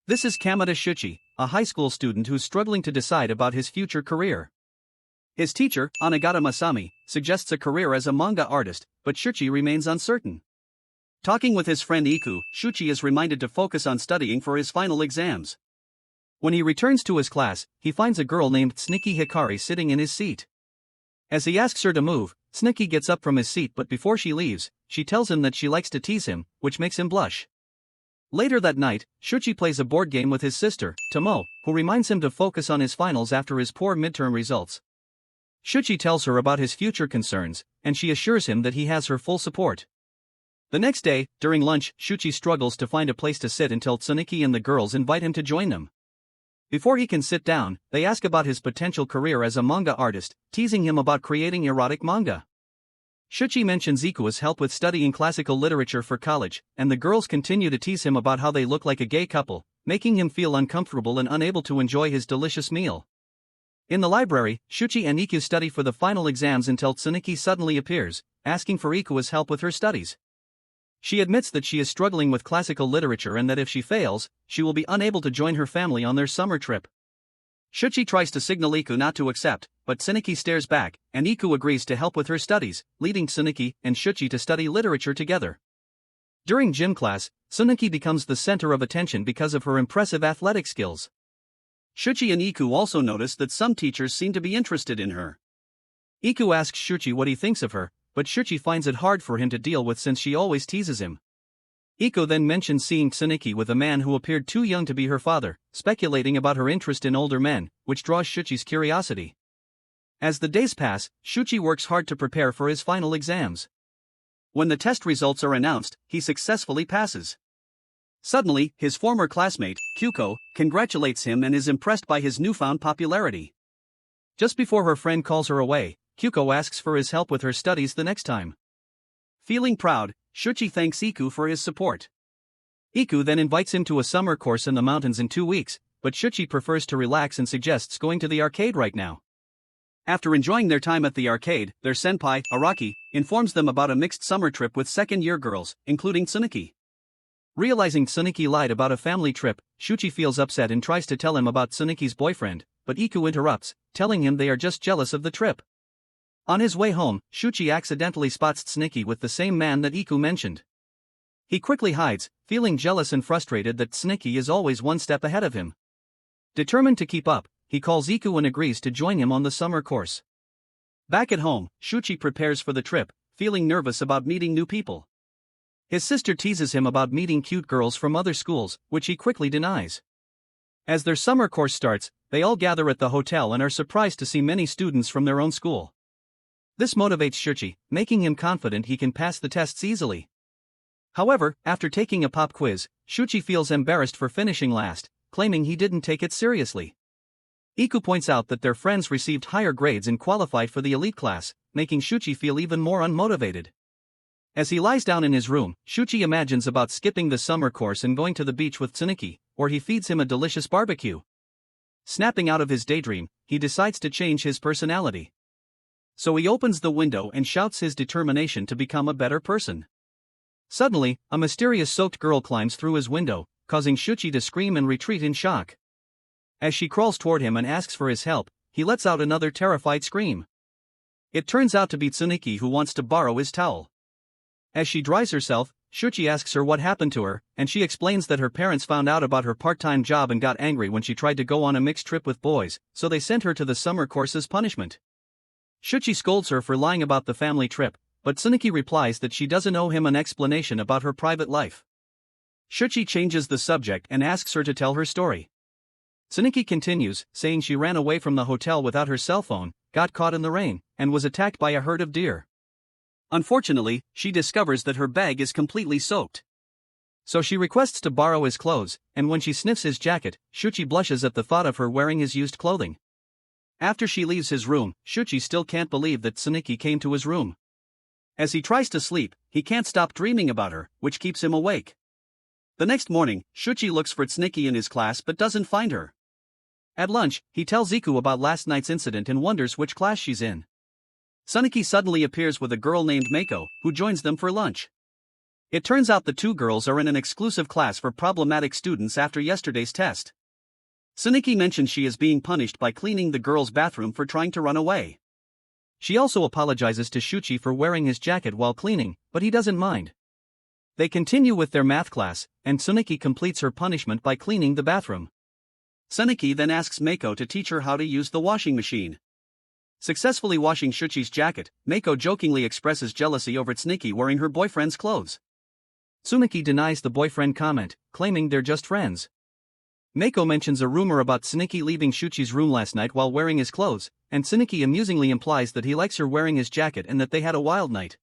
This is Kamita Shouichi, a high school student who's struggling to decide about his future career. His teacher, Anagata Masami, suggests a career as a manga artist, but Shouichi remains uncertain. Talking with his friend Iku, Shouichi is reminded to focus on studying for his final exams. When he returns to his class, he finds a girl named Tsuneki Hikari sitting in his seat. As he asks her to move, Tsuneki gets up from his seat, but before she leaves, she tells him that she likes to tease him, which makes him blush. Later that night, Shouichi plays a board game with his sister, Tomo, who reminds him to focus on his finals after his poor midterm results. Shouichi tells her about his future concerns, and she assures him that he has her full support. The next day, during lunch, Shouichi struggles to find a place to sit until Tsuneki and the girls invite him to join them. Before he can sit down, they ask about his potential career as a manga artist, teasing him about creating erotic manga. Shouichi mentions Iku's help with studying classical literature for college, and the girls continue to tease him about how they look like a gay couple, making him feel uncomfortable and unable to enjoy his delicious meal. In the library, Shouichi and Iku study for the final exams until Tsuneki suddenly appears, asking for Iku's help with her studies. She admits that she is struggling with classical literature and that if she fails, she will be unable to join her family on their summer trip. Shouichi tries to signal Iku not to accept, but Tsuneki stares back, and Iku agrees to help with her studies, leading Tsuneki and Shouichi to study literature together. During gym class, Tsuneki becomes the center of attention because of her impressive athletic skills. Shouichi and Iku also notice that some teachers seem to be interested in her. Iku asks Shouichi what he thinks of her, but Shouichi finds it hard for him to deal with since she always teases him. Iku then mentions seeing Tsuneki with a man who appeared too young to be her father, speculating about her interest in older men, which draws Shouichi's curiosity. As the days pass, Shouichi works hard to prepare for his final exams. When the test results are announced, he successfully passes. Suddenly, his former classmate, Kyouko, congratulates him and is impressed by his newfound popularity. Just before her friend calls her away, Kyouko asks for his help with her studies the next time. Feeling proud, Shouichi thanks Iku for his support. Iku then invites him to a summer course in the mountains in 2 weeks, but Shouichi prefers to relax and suggests going to the arcade right now. After enjoying their time at the arcade, their senpai, Araki, informs them about a mixed summer trip with second-year girls, including Tsuneki. Realizing Tsuneki lied about a family trip, Shouichi feels upset and tries to tell him about Tsuneki's boyfriend, but Iku interrupts, telling him they are just jealous of the trip. On his way home, Shouichi accidentally spots Tsuneki with the same man that Iku mentioned. He quickly hides, feeling jealous and frustrated that Tsuneki is always one step ahead of him. Determined to keep up, he calls Iku and agrees to join him on the summer course. Back at home, Shouichi prepares for the trip, feeling nervous about meeting new people. His sister teases him about meeting cute girls from other schools, which he quickly denies. As their summer course starts, they all gather at the hotel and are surprised to see many students from their own school. This motivates Shouichi, making him confident he can pass the tests easily. However, after taking a pop quiz, Shouichi feels embarrassed for finishing last, claiming he didn't take it seriously. Iku points out that their friends received higher grades and qualified for the elite class, making Shouichi feel even more unmotivated. As he lies down in his room, Shouichi imagines about skipping the summer course and going to the beach with Tsuneki, where he feeds him a delicious barbecue. Snapping out of his daydream, he decides to change his personality. So he opens the window and shouts his determination to become a better person. Suddenly, a mysterious soaked girl climbs through his window, causing Shouichi to scream and retreat in shock. As she crawls toward him and asks for his help, he lets out another terrified scream. It turns out to be Tsuneki who wants to borrow his towel. As she dries herself, Shouichi asks her what happened to her, and she explains that her parents found out about her part-time job and got angry when she tried to go on a mixed trip with boys, so they sent her to the summer course as punishment. Shouichi scolds her for lying about the family trip, but Tsuneki replies that she doesn't owe him an explanation about her private life. Shouichi changes the subject and asks her to tell her story. Tsuneki continues, saying she ran away from the hotel without her cell phone, got caught in the rain, and was attacked by a herd of deer. Unfortunately, she discovers that her bag is completely soaked. So she requests to borrow his clothes, and when she sniffs his jacket, Shouichi blushes at the thought of her wearing his used clothing. After she leaves his room, Shouichi still can't believe that Tsuneki came to his room. As he tries to sleep, he can't stop dreaming about her, which keeps him awake. The next morning, Shouichi looks for Tsuneki in his class but doesn't find her. At lunch, he tells Iku about last night's incident and wonders which class she's in. Tsuneki suddenly appears with a girl named Mako, who joins them for lunch. It turns out the two girls are in an exclusive class for problematic students after yesterday's test. Tsuneki mentions she is being punished by cleaning the girls' bathroom for trying to run away. She also apologizes to Shouichi for wearing his jacket while cleaning, but he doesn't mind. They continue with their math class, and Tsuneki completes her punishment by cleaning the bathroom. Tsuneki then asks Meiko to teach her how to use the washing machine. Successfully washing Shouichi's jacket, Meiko jokingly expresses jealousy over Tsuneki wearing her boyfriend's clothes. Tsuneki denies the boyfriend comment, claiming they're just friends. Meiko mentions a rumor about Tsuneki leaving Shouichi's room last night while wearing his clothes, and Tsuneki amusingly implies that he likes her wearing his jacket and that they had a wild night.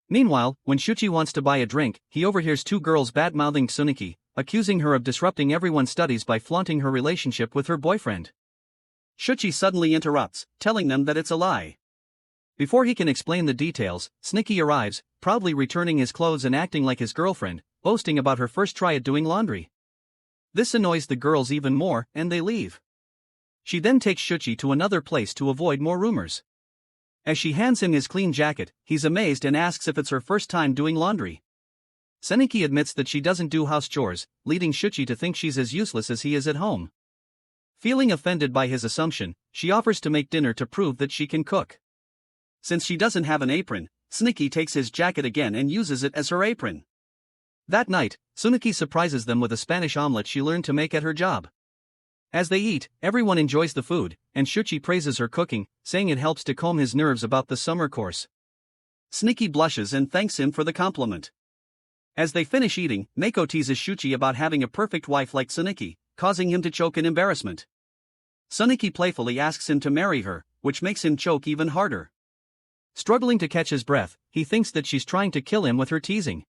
Meanwhile, when Shouichi wants to buy a drink, he overhears two girls bad-mouthing Tsuneki, accusing her of disrupting everyone's studies by flaunting her relationship with her boyfriend. Shouichi suddenly interrupts, telling them that it's a lie. Before he can explain the details, Tsuneki arrives, proudly returning his clothes and acting like his girlfriend, boasting about her first try at doing laundry. This annoys the girls even more, and they leave. She then takes Shouichi to another place to avoid more rumors. As she hands him his clean jacket, he's amazed and asks if it's her first time doing laundry. Tsuneki admits that she doesn't do house chores, leading Shouichi to think she's as useless as he is at home. Feeling offended by his assumption, she offers to make dinner to prove that she can cook. Since she doesn't have an apron, Tsuneki takes his jacket again and uses it as her apron. That night, Tsuneki surprises them with a Spanish omelet she learned to make at her job. As they eat, everyone enjoys the food, and Shouichi praises her cooking, saying it helps to calm his nerves about the summer course. Tsuneki blushes and thanks him for the compliment. As they finish eating, Meiko teases Shouichi about having a perfect wife like Tsuneki, causing him to choke in embarrassment. Tsuneki playfully asks him to marry her, which makes him choke even harder. Struggling to catch his breath, he thinks that she's trying to kill him with her teasing.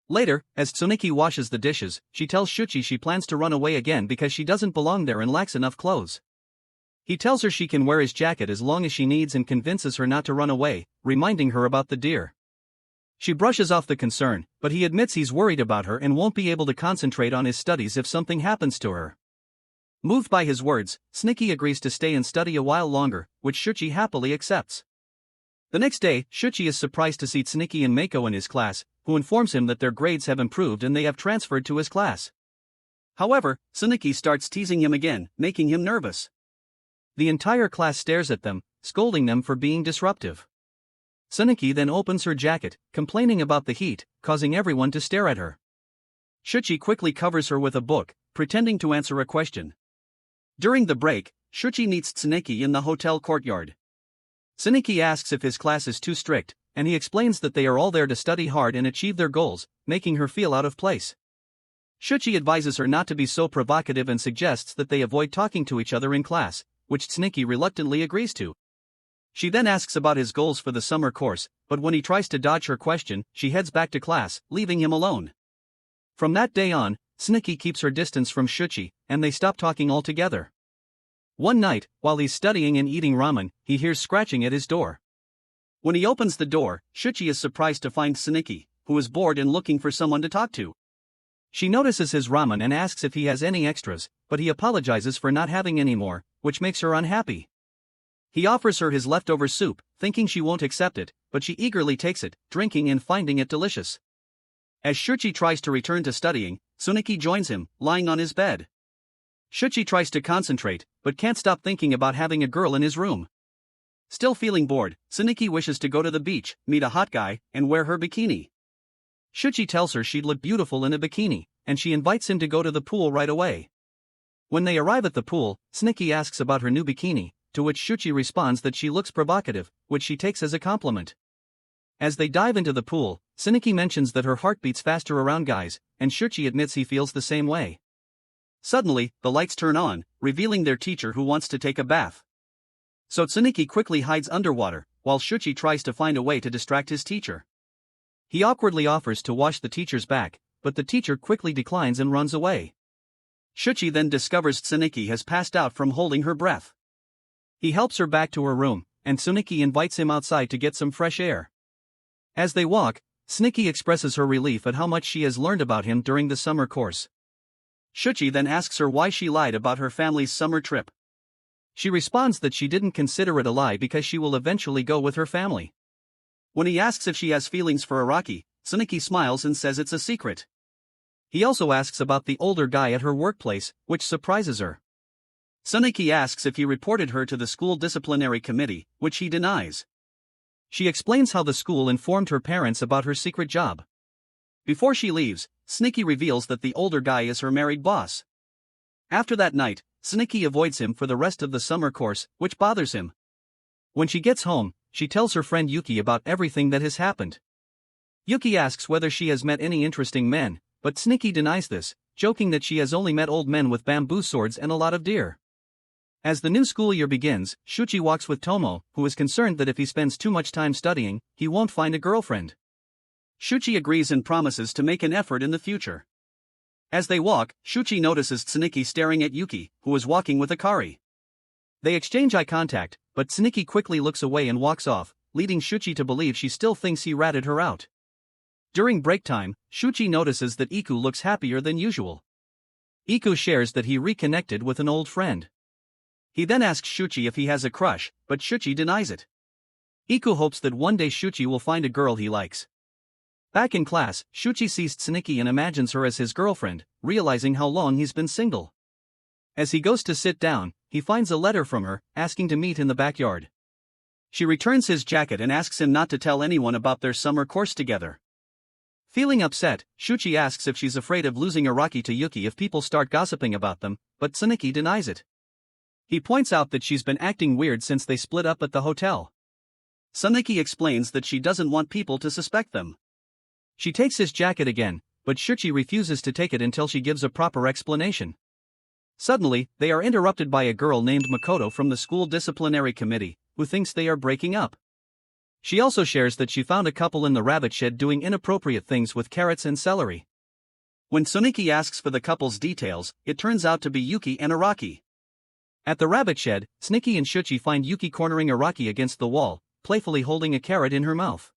Later, as Tsuneki washes the dishes, she tells Shouichi she plans to run away again because she doesn't belong there and lacks enough clothes. He tells her she can wear his jacket as long as she needs and convinces her not to run away, reminding her about the deer. She brushes off the concern, but he admits he's worried about her and won't be able to concentrate on his studies if something happens to her. Moved by his words, Tsuneki agrees to stay and study a while longer, which Shouichi happily accepts. The next day, Shouichi is surprised to see Tsuneki and Meiko in his class, who informs him that their grades have improved and they have transferred to his class. However, Tsuneki starts teasing him again, making him nervous. The entire class stares at them, scolding them for being disruptive. Tsuneki then opens her jacket, complaining about the heat, causing everyone to stare at her. Shouichi quickly covers her with a book, pretending to answer a question. During the break, Shouichi meets Tsuneki in the hotel courtyard. Tsuneki asks if his class is too strict, and he explains that they are all there to study hard and achieve their goals, making her feel out of place. Shouichi advises her not to be so provocative and suggests that they avoid talking to each other in class, which Tsuneki reluctantly agrees to. She then asks about his goals for the summer course, but when he tries to dodge her question, she heads back to class, leaving him alone. From that day on, Tsuneki keeps her distance from Shouichi, and they stop talking altogether. One night, while he's studying and eating ramen, he hears scratching at his door. When he opens the door, Shouichi is surprised to find Tsuneki, who is bored and looking for someone to talk to. She notices his ramen and asks if he has any extras, but he apologizes for not having any more, which makes her unhappy. He offers her his leftover soup, thinking she won't accept it, but she eagerly takes it, drinking and finding it delicious. As Shouichi tries to return to studying, Tsuneki joins him, lying on his bed. Shouichi tries to concentrate, but can't stop thinking about having a girl in his room. Still feeling bored, Tsuneki wishes to go to the beach, meet a hot guy, and wear her bikini. Shouichi tells her she'd look beautiful in a bikini, and she invites him to go to the pool right away. When they arrive at the pool, Tsuneki asks about her new bikini, to which Shouichi responds that she looks provocative, which she takes as a compliment. As they dive into the pool, Tsuneki mentions that her heart beats faster around guys, and Shouichi admits he feels the same way. Suddenly, the lights turn on, revealing their teacher who wants to take a bath. So Tsuneki quickly hides underwater, while Shouichi tries to find a way to distract his teacher. He awkwardly offers to wash the teacher's back, but the teacher quickly declines and runs away. Shouichi then discovers Tsuneki has passed out from holding her breath. He helps her back to her room, and Tsuneki invites him outside to get some fresh air. As they walk, Tsuneki expresses her relief at how much she has learned about him during the summer course. Shouichi then asks her why she lied about her family's summer trip. She responds that she didn't consider it a lie because she will eventually go with her family. When he asks if she has feelings for Araki, Tsuneki smiles and says it's a secret. He also asks about the older guy at her workplace, which surprises her. Tsuneki asks if he reported her to the school disciplinary committee, which he denies. She explains how the school informed her parents about her secret job. Before she leaves, Tsuneki reveals that the older guy is her married boss. After that night, Tsuneki avoids him for the rest of the summer course, which bothers him. When she gets home, she tells her friend Yuki about everything that has happened. Yuki asks whether she has met any interesting men, but Tsuneki denies this, joking that she has only met old men with bamboo swords and a lot of deer. As the new school year begins, Shouichi walks with Tomo, who is concerned that if he spends too much time studying, he won't find a girlfriend. Shouichi agrees and promises to make an effort in the future. As they walk, Shouichi notices Tsuneki staring at Yuki, who is walking with Hikari. They exchange eye contact, but Tsuneki quickly looks away and walks off, leading Shouichi to believe she still thinks he ratted her out. During break time, Shouichi notices that Iku looks happier than usual. Iku shares that he reconnected with an old friend. He then asks Shouichi if he has a crush, but Shouichi denies it. Iku hopes that one day Shouichi will find a girl he likes. Back in class, Shouichi sees Tsuneki and imagines her as his girlfriend, realizing how long he's been single. As he goes to sit down, he finds a letter from her, asking to meet in the backyard. She returns his jacket and asks him not to tell anyone about their summer course together. Feeling upset, Shouichi asks if she's afraid of losing Araki to Yuki if people start gossiping about them, but Tsuneki denies it. He points out that she's been acting weird since they split up at the hotel. Tsuneki explains that she doesn't want people to suspect them. She takes his jacket again, but Shouichi refuses to take it until she gives a proper explanation. Suddenly, they are interrupted by a girl named Makoto from the school disciplinary committee, who thinks they are breaking up. She also shares that she found a couple in the rabbit shed doing inappropriate things with carrots and celery. When Tsuneki asks for the couple's details, it turns out to be Yuki and Araki. At the rabbit shed, Tsuneki and Shouichi find Yuki cornering Araki against the wall, playfully holding a carrot in her mouth.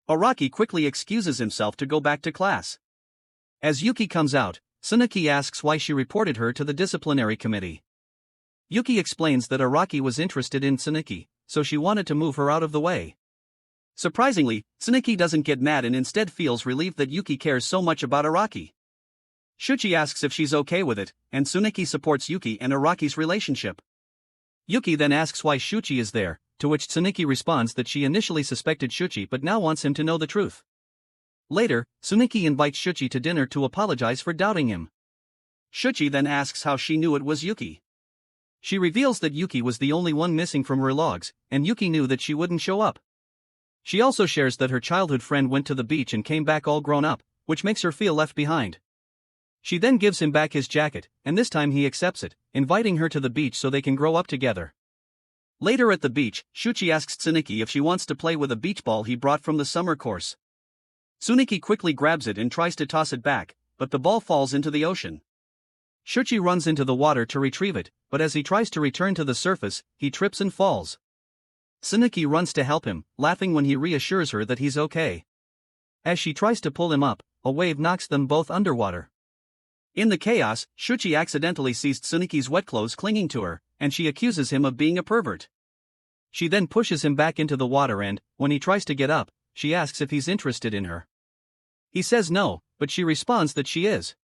Araki quickly excuses himself to go back to class. As Yuki comes out, Tsuneki asks why she reported her to the disciplinary committee. Yuki explains that Araki was interested in Tsuneki, so she wanted to move her out of the way. Surprisingly, Tsuneki doesn't get mad and instead feels relieved that Yuki cares so much about Araki. Shouichi asks if she's okay with it, and Tsuneki supports Yuki and Araki's relationship. Yuki then asks why Shouichi is there, to which Tsuneki responds that she initially suspected Shouichi but now wants him to know the truth. Later, Tsuneki invites Shouichi to dinner to apologize for doubting him. Shouichi then asks how she knew it was Yuki. She reveals that Yuki was the only one missing from her logs, and Yuki knew that she wouldn't show up. She also shares that her childhood friend went to the beach and came back all grown up, which makes her feel left behind. She then gives him back his jacket, and this time he accepts it, inviting her to the beach so they can grow up together. Later at the beach, Shouichi asks Tsuneki if she wants to play with a beach ball he brought from the summer course. Tsuneki quickly grabs it and tries to toss it back, but the ball falls into the ocean. Shouichi runs into the water to retrieve it, but as he tries to return to the surface, he trips and falls. Tsuneki runs to help him, laughing when he reassures her that he's okay. As she tries to pull him up, a wave knocks them both underwater. In the chaos, Shouichi accidentally sees Tsuneki's wet clothes clinging to her, and she accuses him of being a pervert. She then pushes him back into the water and, when he tries to get up, she asks if he's interested in her. He says no, but she responds that she is.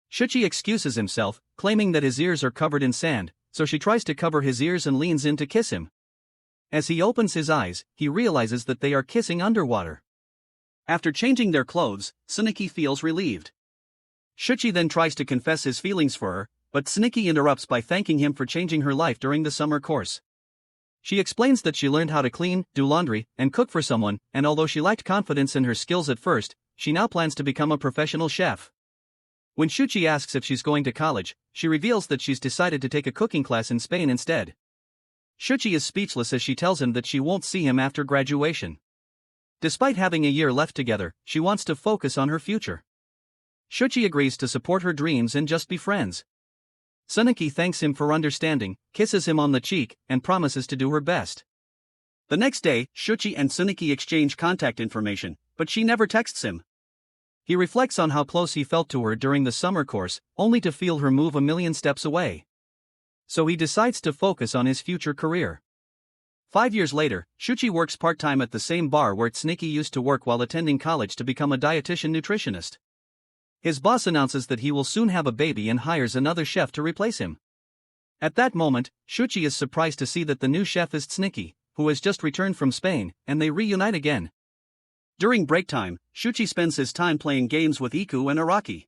Shouichi excuses himself, claiming that his ears are covered in sand, so she tries to cover his ears and leans in to kiss him. As he opens his eyes, he realizes that they are kissing underwater. After changing their clothes, Tsuneki feels relieved. Shouichi then tries to confess his feelings for her, but Tsuneki interrupts by thanking him for changing her life during the summer course. She explains that she learned how to clean, do laundry, and cook for someone, and although she lacked confidence in her skills at first, she now plans to become a professional chef. When Shouichi asks if she's going to college, she reveals that she's decided to take a cooking class in Spain instead. Shouichi is speechless as she tells him that she won't see him after graduation. Despite having a year left together, she wants to focus on her future. Shouichi agrees to support her dreams and just be friends. Tsuneki thanks him for understanding, kisses him on the cheek, and promises to do her best. The next day, Shouichi and Tsuneki exchange contact information, but she never texts him. He reflects on how close he felt to her during the summer course, only to feel her move a million steps away. So he decides to focus on his future career. 5 years later, Shouichi works part-time at the same bar where Tsuneki used to work while attending college to become a dietitian nutritionist. His boss announces that he will soon have a baby and hires another chef to replace him. At that moment, Shouichi is surprised to see that the new chef is Tsuneki, who has just returned from Spain, and they reunite again. During break time, Shouichi spends his time playing games with Iku and Araki.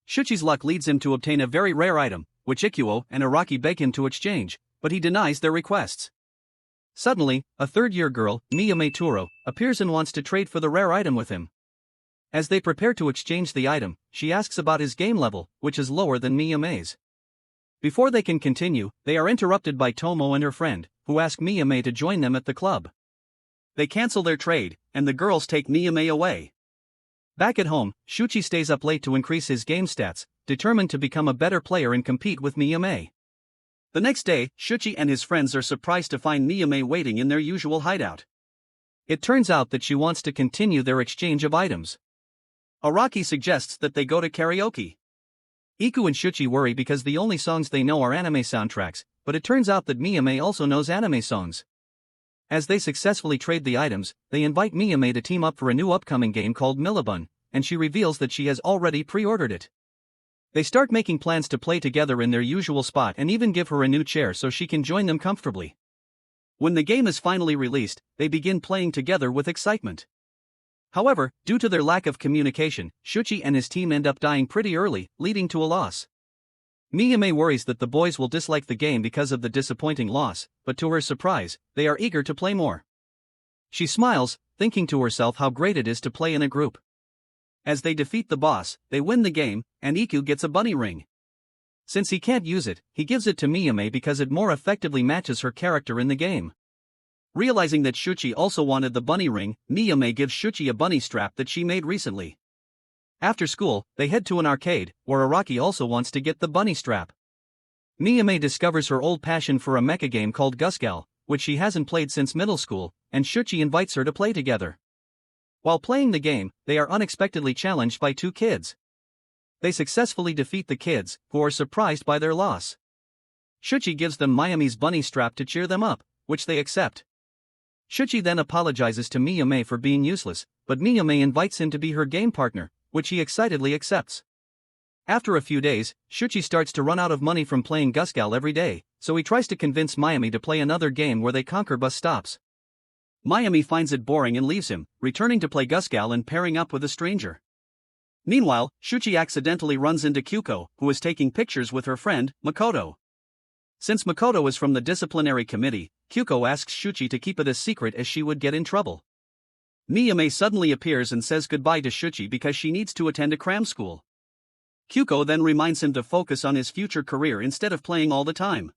Shouichi's luck leads him to obtain a very rare item, which Ikuo and Araki beg him to exchange, but he denies their requests. Suddenly, a third-year girl, Miyame Tooru, appears and wants to trade for the rare item with him. As they prepare to exchange the item, she asks about his game level, which is lower than Miyame's. Before they can continue, they are interrupted by Tomo and her friend, who ask Miyame to join them at the club. They cancel their trade, and the girls take Miyame away. Back at home, Shouichi stays up late to increase his game stats, determined to become a better player and compete with Miyame. The next day, Shouichi and his friends are surprised to find Miyame waiting in their usual hideout. It turns out that she wants to continue their exchange of items. Araki suggests that they go to karaoke. Iku and Shouichi worry because the only songs they know are anime soundtracks, but it turns out that Miyame also knows anime songs. As they successfully trade the items, they invite Miyame to team up for a new upcoming game called Millibun, and she reveals that she has already pre-ordered it. They start making plans to play together in their usual spot and even give her a new chair so she can join them comfortably. When the game is finally released, they begin playing together with excitement. However, due to their lack of communication, Shouichi and his team end up dying pretty early, leading to a loss. Miyame worries that the boys will dislike the game because of the disappointing loss, but to her surprise, they are eager to play more. She smiles, thinking to herself how great it is to play in a group. As they defeat the boss, they win the game, and Iku gets a bunny ring. Since he can't use it, he gives it to Miyame because it more effectively matches her character in the game. Realizing that Shouichi also wanted the bunny ring, Miyame gives Shouichi a bunny strap that she made recently. After school, they head to an arcade, where Araki also wants to get the bunny strap. Miyame discovers her old passion for a mecha game called Gusgal, which she hasn't played since middle school, and Shouichi invites her to play together. While playing the game, they are unexpectedly challenged by two kids. They successfully defeat the kids, who are surprised by their loss. Shouichi gives them Miyame's bunny strap to cheer them up, which they accept. Shouichi then apologizes to Miyame for being useless, but Miyame invites him to be her game partner, which he excitedly accepts. After a few days, Shouichi starts to run out of money from playing Gusgal every day, so he tries to convince Miyame to play another game where they conquer bus stops. Miyame finds it boring and leaves him, returning to play Gusgal and pairing up with a stranger. Meanwhile, Shouichi accidentally runs into Kyouko, who is taking pictures with her friend, Makoto. Since Makoto is from the disciplinary committee, Kyouko asks Shouichi to keep it a secret as she would get in trouble. Miyame suddenly appears and says goodbye to Shouichi because she needs to attend a cram school. Kyouko then reminds him to focus on his future career instead of playing all the time.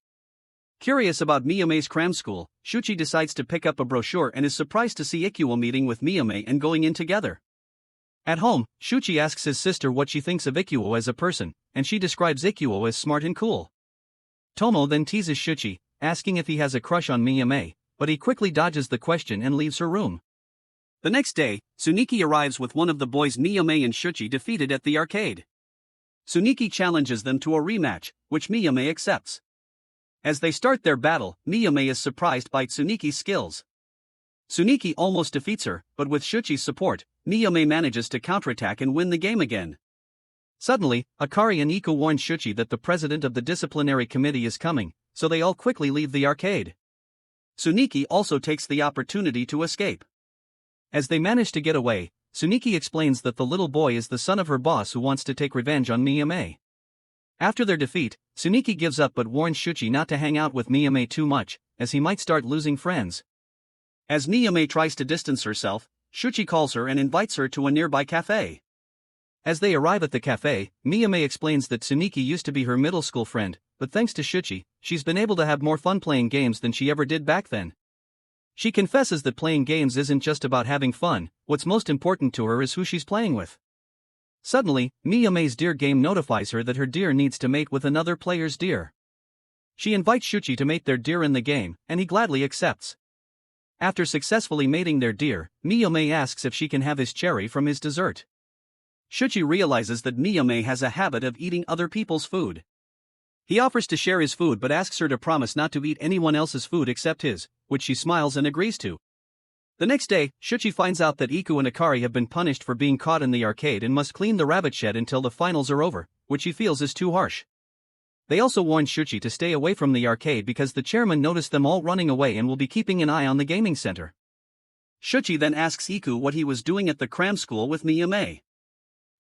Curious about Miyame's cram school, Shouichi decides to pick up a brochure and is surprised to see Ikuo meeting with Miyame and going in together. At home, Shouichi asks his sister what she thinks of Ikuo as a person, and she describes Ikuo as smart and cool. Tomo then teases Shouichi, asking if he has a crush on Miyame, but he quickly dodges the question and leaves her room. The next day, Tsuneki arrives with one of the boys Miyame and Shouichi defeated at the arcade. Tsuneki challenges them to a rematch, which Miyame accepts. As they start their battle, Miyame is surprised by Tsuneki's skills. Tsuneki almost defeats her, but with Shouichi's support, Miyame manages to counterattack and win the game again. Suddenly, Hikari and Iku warn Shouichi that the president of the disciplinary committee is coming, so they all quickly leave the arcade. Tsuneki also takes the opportunity to escape. As they manage to get away, Tsuneki explains that the little boy is the son of her boss who wants to take revenge on Miyame. After their defeat, Tsuneki gives up but warns Shouichi not to hang out with Miyame too much, as he might start losing friends. As Miyame tries to distance herself, Shouichi calls her and invites her to a nearby cafe. As they arrive at the cafe, Miyame explains that Tsuneki used to be her middle school friend, but thanks to Shouichi, she's been able to have more fun playing games than she ever did back then. She confesses that playing games isn't just about having fun, what's most important to her is who she's playing with. Suddenly, Miyame's deer game notifies her that her deer needs to mate with another player's deer. She invites Shouichi to mate their deer in the game, and he gladly accepts. After successfully mating their deer, Miyame asks if she can have his cherry from his dessert. Shouichi realizes that Miyame has a habit of eating other people's food. He offers to share his food but asks her to promise not to eat anyone else's food except his, which she smiles and agrees to. The next day, Shouichi finds out that Iku and Hikari have been punished for being caught in the arcade and must clean the rabbit shed until the finals are over, which he feels is too harsh. They also warn Shouichi to stay away from the arcade because the chairman noticed them all running away and will be keeping an eye on the gaming center. Shouichi then asks Iku what he was doing at the cram school with Miyamae.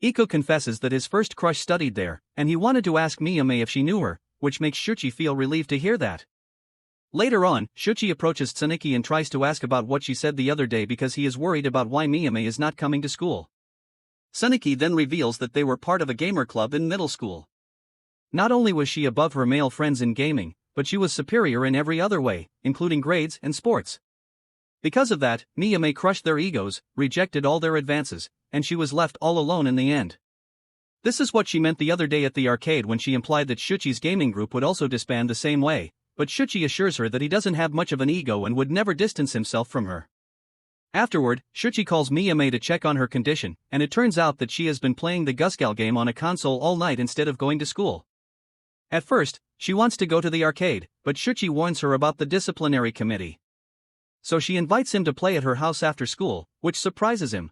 Iku confesses that his first crush studied there, and he wanted to ask Miyamae if she knew her, which makes Shouichi feel relieved to hear that. Later on, Shouichi approaches Tsuneki and tries to ask about what she said the other day because he is worried about why Miyamae is not coming to school. Tsuneki then reveals that they were part of a gamer club in middle school. Not only was she above her male friends in gaming, but she was superior in every other way, including grades and sports. Because of that, Miyamae crushed their egos, rejected all their advances, and she was left all alone in the end. This is what she meant the other day at the arcade when she implied that Shouichi's gaming group would also disband the same way, but Shouichi assures her that he doesn't have much of an ego and would never distance himself from her. Afterward, Shouichi calls Miyamae to check on her condition, and it turns out that she has been playing the Gusgal game on a console all night instead of going to school. At first, she wants to go to the arcade, but Shouichi warns her about the disciplinary committee. So she invites him to play at her house after school, which surprises him.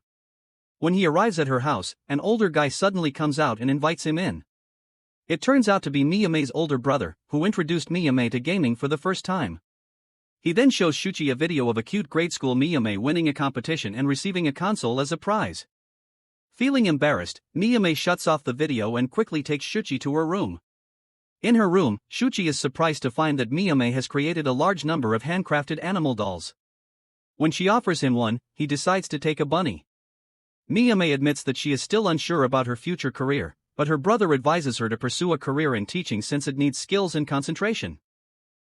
When he arrives at her house, an older guy suddenly comes out and invites him in. It turns out to be Miyamae's older brother, who introduced Miyamae to gaming for the first time. He then shows Shouichi a video of a cute grade school Miyamae winning a competition and receiving a console as a prize. Feeling embarrassed, Miyamae shuts off the video and quickly takes Shouichi to her room. In her room, Shouichi is surprised to find that Miyamae has created a large number of handcrafted animal dolls. When she offers him one, he decides to take a bunny. Miyamae admits that she is still unsure about her future career, but her brother advises her to pursue a career in teaching since it needs skills and concentration.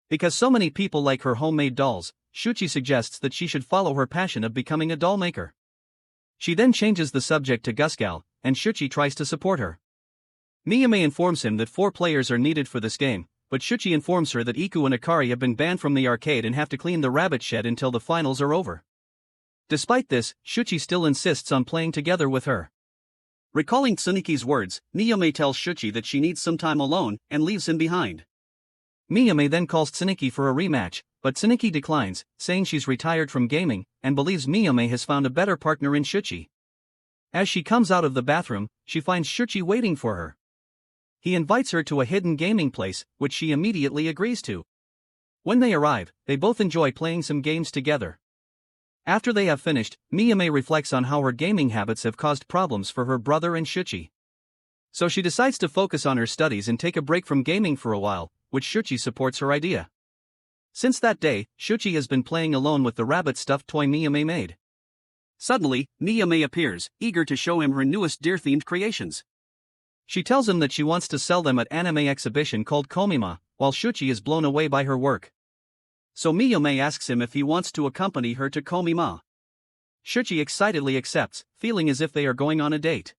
Because so many people like her homemade dolls, Shouichi suggests that she should follow her passion of becoming a doll maker. She then changes the subject to Gusgal, and Shouichi tries to support her. Miyamae informs him that 4 players are needed for this game, but Shouichi informs her that Iku and Hikari have been banned from the arcade and have to clean the rabbit shed until the finals are over. Despite this, Shouichi still insists on playing together with her. Recalling Tsuneki's words, Miyamae tells Shouichi that she needs some time alone and leaves him behind. Miyamae then calls Tsuneki for a rematch, but Tsuneki declines, saying she's retired from gaming and believes Miyamae has found a better partner in Shouichi. As she comes out of the bathroom, she finds Shouichi waiting for her. He invites her to a hidden gaming place, which she immediately agrees to. When they arrive, they both enjoy playing some games together. After they have finished, Miyamae reflects on how her gaming habits have caused problems for her brother and Shouichi. So she decides to focus on her studies and take a break from gaming for a while, which Shouichi supports her idea. Since that day, Shouichi has been playing alone with the rabbit-stuffed toy Miyamae made. Suddenly, Miyamae appears, eager to show him her newest deer-themed creations. She tells him that she wants to sell them at anime exhibition called Komima, while Shouichi is blown away by her work. So Miyamae asks him if he wants to accompany her to Komima. Shouichi excitedly accepts, feeling as if they are going on a date.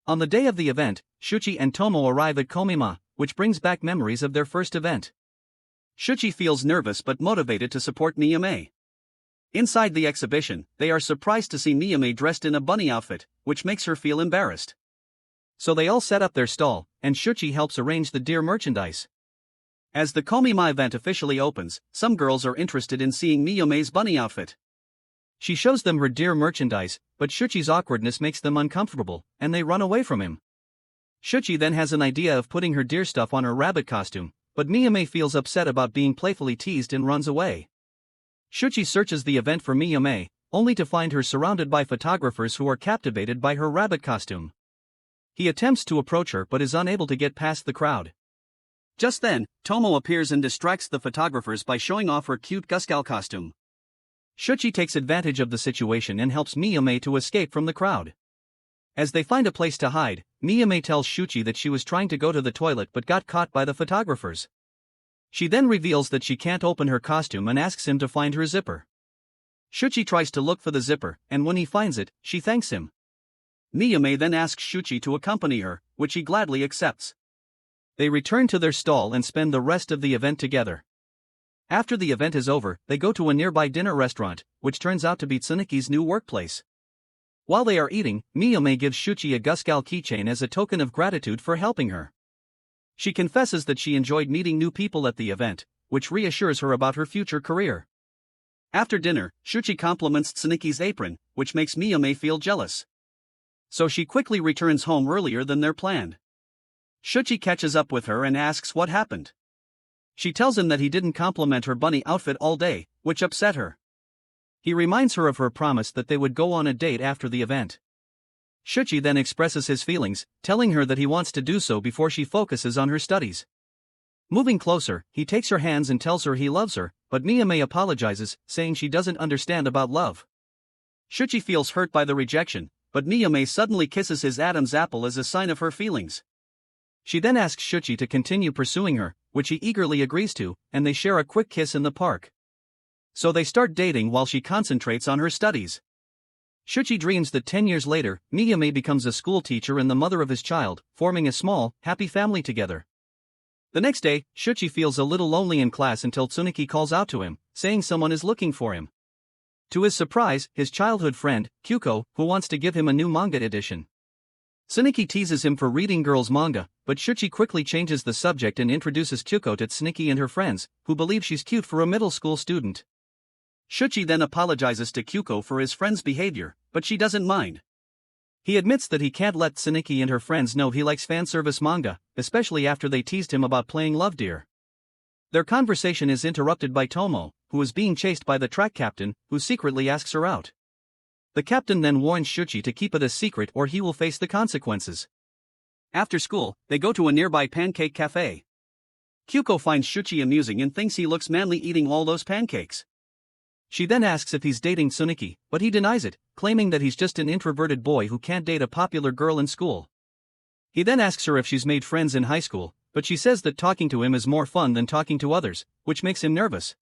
On the day of the event, Shouichi and Tomo arrive at Komima, which brings back memories of their first event. Shouichi feels nervous but motivated to support Miyamae. Inside the exhibition, they are surprised to see Miyamae dressed in a bunny outfit, which makes her feel embarrassed. So they all set up their stall, and Shouichi helps arrange the deer merchandise. As the Komima event officially opens, some girls are interested in seeing Miyamae's bunny outfit. She shows them her deer merchandise, but Shouichi's awkwardness makes them uncomfortable, and they run away from him. Shouichi then has an idea of putting her deer stuff on her rabbit costume, but Miyamae feels upset about being playfully teased and runs away. Shouichi searches the event for Miyamae, only to find her surrounded by photographers who are captivated by her rabbit costume. He attempts to approach her but is unable to get past the crowd. Just then, Tomo appears and distracts the photographers by showing off her cute Gusgal costume. Shouichi takes advantage of the situation and helps Miyamae to escape from the crowd. As they find a place to hide, Miyamae tells Shouichi that she was trying to go to the toilet but got caught by the photographers. She then reveals that she can't open her costume and asks him to find her zipper. Shouichi tries to look for the zipper, and when he finds it, she thanks him. Miyamae then asks Shouichi to accompany her, which he gladly accepts. They return to their stall and spend the rest of the event together. After the event is over, they go to a nearby dinner restaurant, which turns out to be Tsuneki's new workplace. While they are eating, Miyamae gives Shouichi a Gusgal keychain as a token of gratitude for helping her. She confesses that she enjoyed meeting new people at the event, which reassures her about her future career. After dinner, Shouichi compliments Tsuneki's apron, which makes Miyamae feel jealous. So she quickly returns home earlier than they're planned. Shouichi catches up with her and asks what happened. She tells him that he didn't compliment her bunny outfit all day, which upset her. He reminds her of her promise that they would go on a date after the event. Shouichi then expresses his feelings, telling her that he wants to do so before she focuses on her studies. Moving closer, he takes her hands and tells her he loves her, but Miyamae apologizes, saying she doesn't understand about love. Shouichi feels hurt by the rejection, but Miyamae suddenly kisses his Adam's apple as a sign of her feelings. She then asks Shouichi to continue pursuing her, which he eagerly agrees to, and they share a quick kiss in the park. So they start dating while she concentrates on her studies. Shouichi dreams that 10 years later, Miyamae becomes a school teacher and the mother of his child, forming a small, happy family together. The next day, Shouichi feels a little lonely in class until Tsuneki calls out to him, saying someone is looking for him. To his surprise, his childhood friend, Kyouko, who wants to give him a new manga edition. Tsuneki teases him for reading girls' manga, but Shouichi quickly changes the subject and introduces Kyouko to Tsuneki and her friends, who believe she's cute for a middle school student. Shouichi then apologizes to Kyouko for his friend's behavior, but she doesn't mind. He admits that he can't let Tsuneki and her friends know he likes fanservice manga, especially after they teased him about playing Love Deer. Their conversation is interrupted by Tomo, who is being chased by the track captain, who secretly asks her out. The captain then warns Shouichi to keep it a secret or he will face the consequences. After school, they go to a nearby pancake cafe. Kyouko finds Shouichi amusing and thinks he looks manly eating all those pancakes. She then asks if he's dating Tsuneki, but he denies it, claiming that he's just an introverted boy who can't date a popular girl in school. He then asks her if she's made friends in high school, but she says that talking to him is more fun than talking to others, which makes him nervous.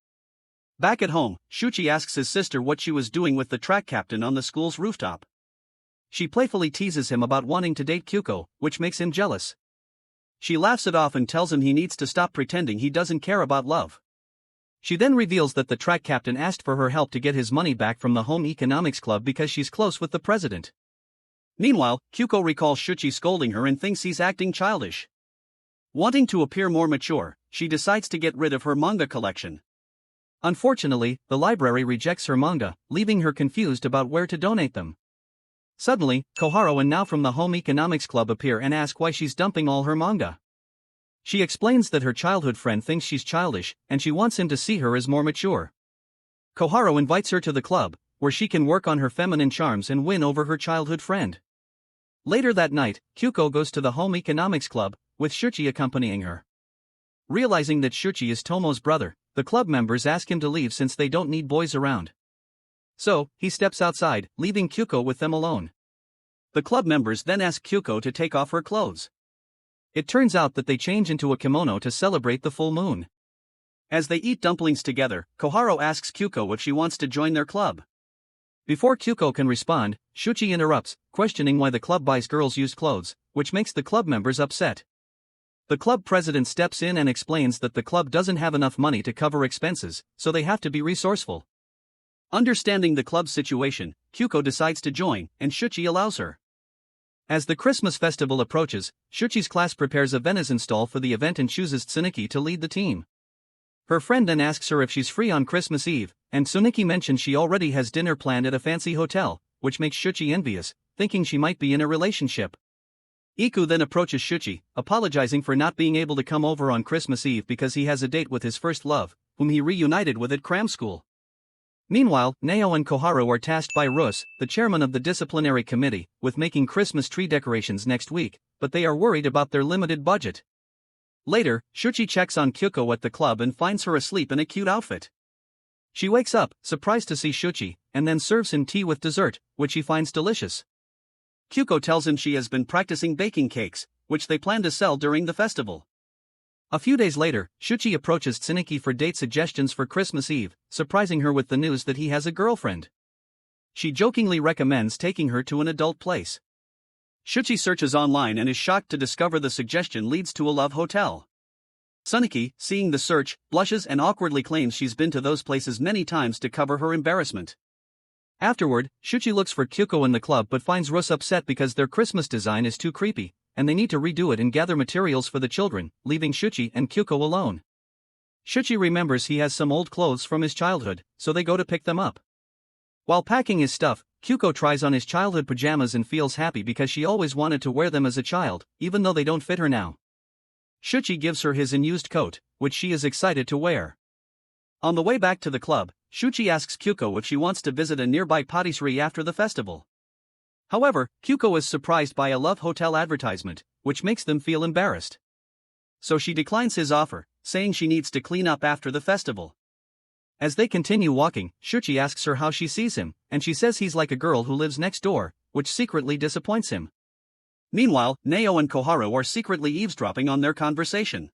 Back at home, Shouichi asks his sister what she was doing with the track captain on the school's rooftop. She playfully teases him about wanting to date Kyouko, which makes him jealous. She laughs it off and tells him he needs to stop pretending he doesn't care about love. She then reveals that the track captain asked for her help to get his money back from the home economics club because she's close with the president. Meanwhile, Kyouko recalls Shouichi scolding her and thinks he's acting childish. Wanting to appear more mature, she decides to get rid of her manga collection. Unfortunately, the library rejects her manga, leaving her confused about where to donate them. Suddenly, Koharu and Nao from the home economics club appear and ask why she's dumping all her manga. She explains that her childhood friend thinks she's childish, and she wants him to see her as more mature. Koharu invites her to the club, where she can work on her feminine charms and win over her childhood friend. Later that night, Kyouko goes to the home economics club, with Shouichi accompanying her. Realizing that Shouichi is Tomo's brother, the club members ask him to leave since they don't need boys around. So, he steps outside, leaving Kyouko with them alone. The club members then ask Kyouko to take off her clothes. It turns out that they change into a kimono to celebrate the full moon. As they eat dumplings together, Koharu asks Kyouko if she wants to join their club. Before Kyouko can respond, Shouichi interrupts, questioning why the club buys girls used clothes, which makes the club members upset. The club president steps in and explains that the club doesn't have enough money to cover expenses, so they have to be resourceful. Understanding the club's situation, Kyouko decides to join, and Shouichi allows her. As the Christmas festival approaches, Shouichi's class prepares a venison stall for the event and chooses Tsuneki to lead the team. Her friend then asks her if she's free on Christmas Eve, and Tsuneki mentions she already has dinner planned at a fancy hotel, which makes Shouichi envious, thinking she might be in a relationship. Iku then approaches Shouichi, apologizing for not being able to come over on Christmas Eve because he has a date with his first love, whom he reunited with at cram school. Meanwhile, Nao and Koharu are tasked by Rus, the chairman of the disciplinary committee, with making Christmas tree decorations next week, but they are worried about their limited budget. Later, Shouichi checks on Kyouko at the club and finds her asleep in a cute outfit. She wakes up, surprised to see Shouichi, and then serves him tea with dessert, which he finds delicious. Kyouko tells him she has been practicing baking cakes, which they plan to sell during the festival. A few days later, Shouichi approaches Tsuneki for date suggestions for Christmas Eve, surprising her with the news that he has a girlfriend. She jokingly recommends taking her to an adult place. Shouichi searches online and is shocked to discover the suggestion leads to a love hotel. Tsuneki, seeing the search, blushes and awkwardly claims she's been to those places many times to cover her embarrassment. Afterward, Shouichi looks for Kyouko in the club but finds Rus upset because their Christmas design is too creepy, and they need to redo it and gather materials for the children, leaving Shouichi and Kyouko alone. Shouichi remembers he has some old clothes from his childhood, so they go to pick them up. While packing his stuff, Kyouko tries on his childhood pajamas and feels happy because she always wanted to wear them as a child, even though they don't fit her now. Shouichi gives her his unused coat, which she is excited to wear. On the way back to the club, Shouichi asks Kyouko if she wants to visit a nearby patisserie after the festival. However, Kyouko is surprised by a love hotel advertisement, which makes them feel embarrassed. So she declines his offer, saying she needs to clean up after the festival. As they continue walking, Shouichi asks her how she sees him, and she says he's like a girl who lives next door, which secretly disappoints him. Meanwhile, Nao and Koharu are secretly eavesdropping on their conversation.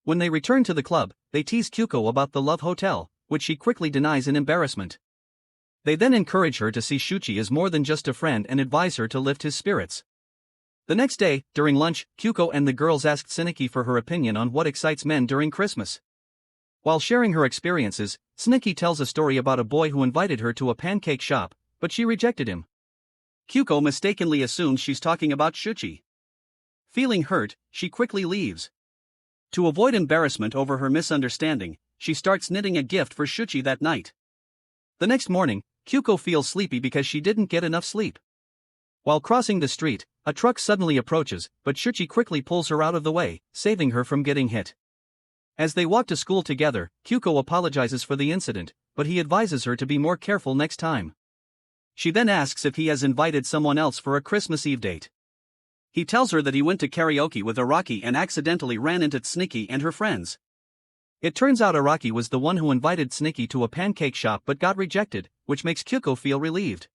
When they return to the club, they tease Kyouko about the love hotel, which she quickly denies in embarrassment. They then encourage her to see Shouichi as more than just a friend and advise her to lift his spirits. The next day, during lunch, Kyouko and the girls asked Tsuneki for her opinion on what excites men during Christmas. While sharing her experiences, Tsuneki tells a story about a boy who invited her to a pancake shop, but she rejected him. Kyouko mistakenly assumes she's talking about Shouichi. Feeling hurt, she quickly leaves. To avoid embarrassment over her misunderstanding, she starts knitting a gift for Shouichi that night. The next morning, Kyouko feels sleepy because she didn't get enough sleep. While crossing the street, a truck suddenly approaches, but Shouichi quickly pulls her out of the way, saving her from getting hit. As they walk to school together, Kyouko apologizes for the incident, but he advises her to be more careful next time. She then asks if he has invited someone else for a Christmas Eve date. He tells her that he went to karaoke with Araki and accidentally ran into Tsuneki and her friends. It turns out Araki was the one who invited Tsuneki to a pancake shop but got rejected, which makes Kyouko feel relieved.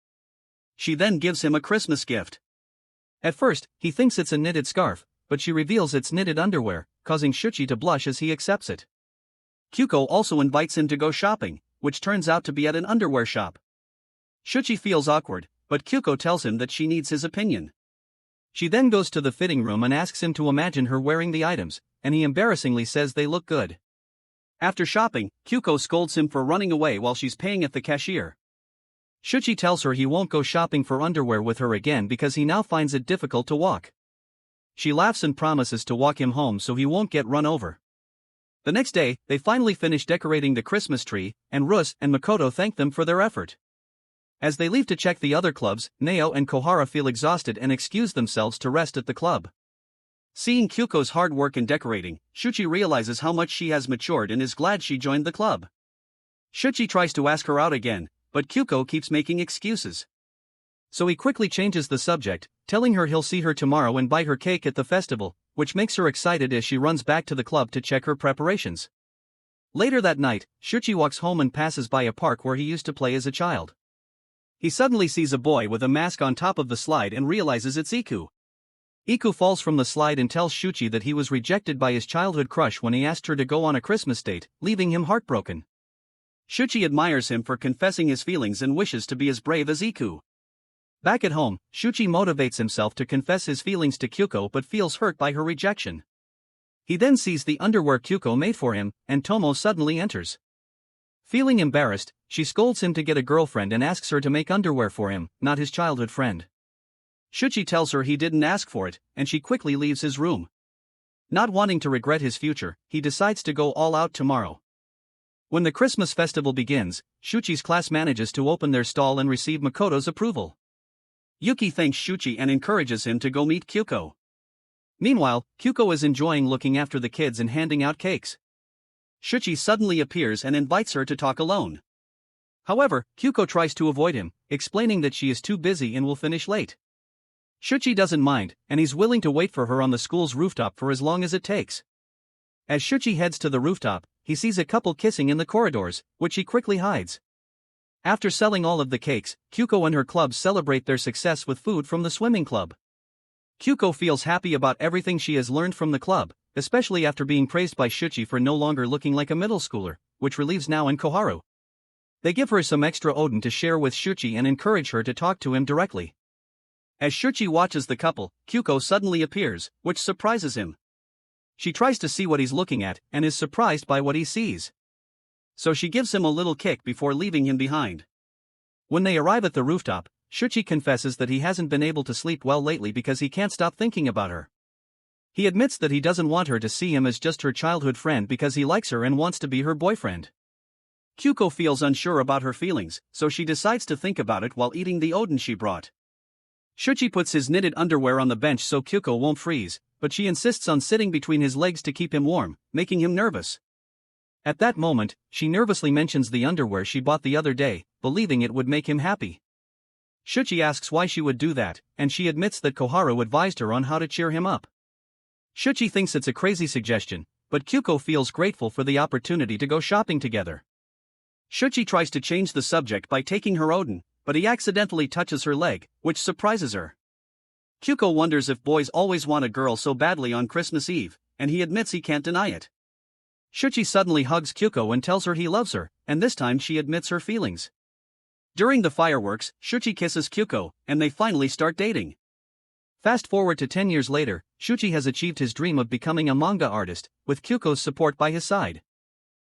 She then gives him a Christmas gift. At first, he thinks it's a knitted scarf, but she reveals it's knitted underwear, causing Shouichi to blush as he accepts it. Kyouko also invites him to go shopping, which turns out to be at an underwear shop. Shouichi feels awkward, but Kyouko tells him that she needs his opinion. She then goes to the fitting room and asks him to imagine her wearing the items, and he embarrassingly says they look good. After shopping, Kyouko scolds him for running away while she's paying at the cashier. Shouichi tells her he won't go shopping for underwear with her again because he now finds it difficult to walk. She laughs and promises to walk him home so he won't get run over. The next day, they finally finish decorating the Christmas tree, and Rus and Makoto thank them for their effort. As they leave to check the other clubs, Nao and Koharu feel exhausted and excuse themselves to rest at the club. Seeing Kyuko's hard work in decorating, Shouichi realizes how much she has matured and is glad she joined the club. Shouichi tries to ask her out again, but Kyouko keeps making excuses. So he quickly changes the subject, telling her he'll see her tomorrow and buy her cake at the festival, which makes her excited as she runs back to the club to check her preparations. Later that night, Shouichi walks home and passes by a park where he used to play as a child. He suddenly sees a boy with a mask on top of the slide and realizes it's Iku. Iku falls from the slide and tells Shouichi that he was rejected by his childhood crush when he asked her to go on a Christmas date, leaving him heartbroken. Shouichi admires him for confessing his feelings and wishes to be as brave as Iku. Back at home, Shouichi motivates himself to confess his feelings to Kyouko but feels hurt by her rejection. He then sees the underwear Kyouko made for him, and Tomo suddenly enters. Feeling embarrassed, she scolds him to get a girlfriend and asks her to make underwear for him, not his childhood friend. Shouichi tells her he didn't ask for it, and she quickly leaves his room. Not wanting to regret his future, he decides to go all out tomorrow. When the Christmas festival begins, Shouichi's class manages to open their stall and receive Makoto's approval. Yuki thanks Shouichi and encourages him to go meet Kyouko. Meanwhile, Kyouko is enjoying looking after the kids and handing out cakes. Shouichi suddenly appears and invites her to talk alone. However, Kyouko tries to avoid him, explaining that she is too busy and will finish late. Shouichi doesn't mind, and he's willing to wait for her on the school's rooftop for as long as it takes. As Shouichi heads to the rooftop, he sees a couple kissing in the corridors, which he quickly hides. After selling all of the cakes, Kyouko and her club celebrate their success with food from the swimming club. Kyouko feels happy about everything she has learned from the club, especially after being praised by Shouichi for no longer looking like a middle schooler, which relieves Nao and Koharu. They give her some extra oden to share with Shouichi and encourage her to talk to him directly. As Shouichi watches the couple, Kyouko suddenly appears, which surprises him. She tries to see what he's looking at and is surprised by what he sees. So she gives him a little kick before leaving him behind. When they arrive at the rooftop, Shouichi confesses that he hasn't been able to sleep well lately because he can't stop thinking about her. He admits that he doesn't want her to see him as just her childhood friend because he likes her and wants to be her boyfriend. Kyouko feels unsure about her feelings, so she decides to think about it while eating the oden she brought. Shouichi puts his knitted underwear on the bench so Kyouko won't freeze, but she insists on sitting between his legs to keep him warm, making him nervous. At that moment, she nervously mentions the underwear she bought the other day, believing it would make him happy. Shouichi asks why she would do that, and she admits that Koharu advised her on how to cheer him up. Shouichi thinks it's a crazy suggestion, but Kyouko feels grateful for the opportunity to go shopping together. Shouichi tries to change the subject by taking her oden, but he accidentally touches her leg, which surprises her. Kyouko wonders if boys always want a girl so badly on Christmas Eve, and he admits he can't deny it. Shouichi suddenly hugs Kyouko and tells her he loves her, and this time she admits her feelings. During the fireworks, Shouichi kisses Kyouko, and they finally start dating. Fast forward to 10 years later, Shouichi has achieved his dream of becoming a manga artist, with Kyouko's support by his side.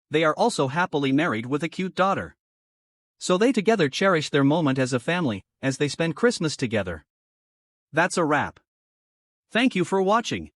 They are also happily married with a cute daughter. So they together cherish their moment as a family, as they spend Christmas together. That's a wrap. Thank you for watching.